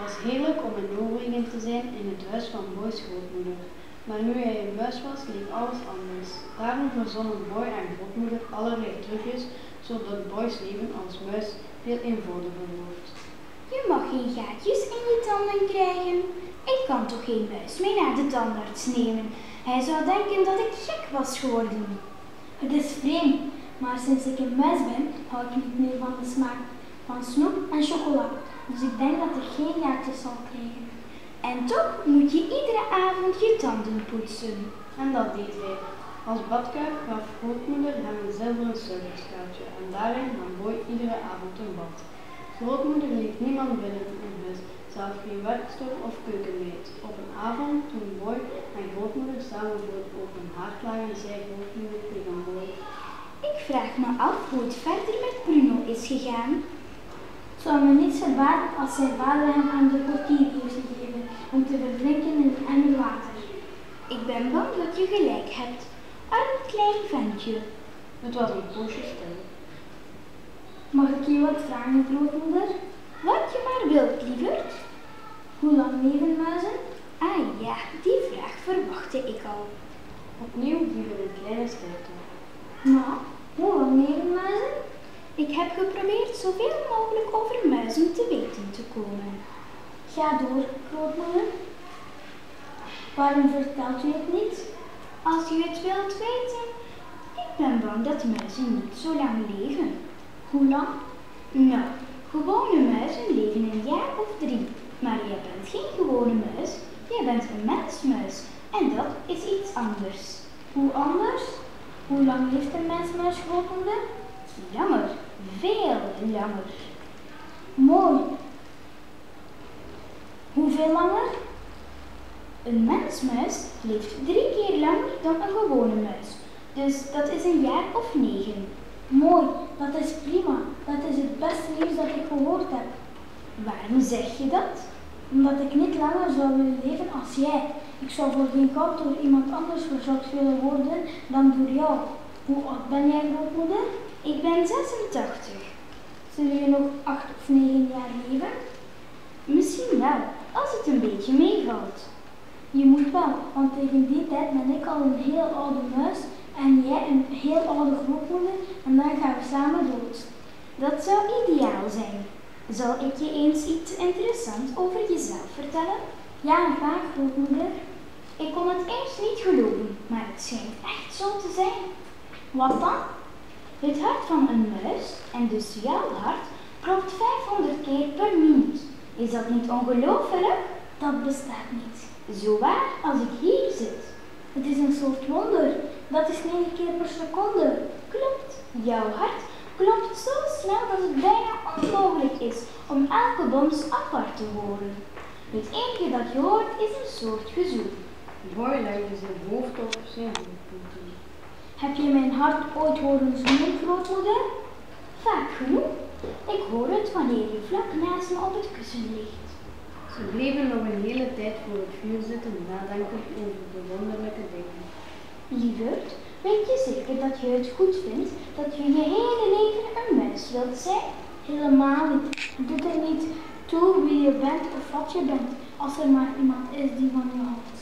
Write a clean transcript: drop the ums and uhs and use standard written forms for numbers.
was heerlijk om in Noorwegen te zijn in het huis van Boy's grootmoeder. Maar nu hij een muis was, leek alles anders. Daarom verzonnen Boy en grootmoeder allerlei trucjes, zodat Boy's leven als muis veel eenvoudiger wordt. Je mag geen gaatjes in je tanden krijgen. Ik kan toch geen muis mee naar de tandarts nemen. Hij zou denken dat ik gek was geworden. Het is vreemd, maar sinds ik een muis ben, hou ik niet meer van de smaak van snoep en chocola. Dus ik denk dat ik geen gaatjes zal krijgen. En toch moet je iedere avond je tanden poetsen. En dat deed hij. Als badkuip gaf grootmoeder hem een zilveren suikerschaaltje en daarin nam Boy iedere avond een bad. Grootmoeder liet niemand binnen in huis, zelfs geen werkster of keukenmeid. Op een avond toen Boy en grootmoeder samen voor het open haard lagen, zei grootmoeder tegen Boy: Ik vraag me af hoe het verder met Bruno is gegaan. Het zou me niets verbazen als zijn vader hem aan de portier heeft gegeven om te verdrinken in een emmer water. Ik ben bang dat je gelijk hebt. Arm klein ventje. Het was een poosje stil. Mag ik je wat vragen, grootmoeder? Wat je maar wilt, lieverd. Hoe lang leven muizen? Ah ja, die vraag verwachtte ik al. Opnieuw viel er een kleine stilte. Nou, hoe lang leven muizen? Ik heb geprobeerd zoveel mogelijk over muizen te weten te komen. Ga door, grootmoeder. Waarom vertelt u het niet? Als u het wilt weten, ik ben bang dat muizen niet zo lang leven. Hoe lang? Nou, gewone muizen leven een jaar of 3. Maar jij bent geen gewone muis, jij bent een mensmuis. En dat is iets anders. Hoe anders? Hoe lang leeft een mensmuis, grootmoeder? Langer, veel langer. Mooi. Hoeveel langer? Een mensmuis leeft 3 keer langer dan een gewone muis. Dus dat is een jaar of 9. Mooi, dat is prima. Dat is het beste nieuws dat ik gehoord heb. Waarom zeg je dat? Omdat ik niet langer zou willen leven als jij. Ik zou voor geen goud door iemand anders verzorgd willen worden dan door jou. Hoe oud ben jij, grootmoeder? Ik ben 86. Zul je nog 8 of 9 jaar leven? Misschien wel, als het een beetje meevalt. Je moet wel, want tegen die tijd ben ik al een heel oude muis en jij een heel oude grootmoeder en dan gaan we samen dood. Dat zou ideaal zijn. Zal ik je eens iets interessants over jezelf vertellen? Ja, graag, grootmoeder. Ik kon het eerst niet geloven, maar het schijnt echt zo te zijn. Wat dan? Het hart van een muis, en dus jouw hart, klopt 500 keer per minuut. Is dat niet ongelooflijk? Dat bestaat niet. Zo waar als ik hier zit. Het is een soort wonder. Dat is 9 keer per seconde. Klopt. Jouw hart klopt zo snel dat het bijna onmogelijk is om elke bons apart te horen. Het enige dat je hoort is een soort gezoem. Boy legde zijn hoofd op zijn hoofdpunten. Heb je mijn hart ooit horen zoenen, grootmoeder? Vaak genoeg. Ik hoor het wanneer je vlak naast me op het kussen ligt. Ze bleven nog een hele tijd voor het vuur zitten nadenken over de wonderlijke dingen. Lieverd, weet je zeker dat je het goed vindt dat je je hele leven een muis wilt zijn? Helemaal niet. Het doet er niet toe wie je bent of wat je bent, als er maar iemand is die van je houdt.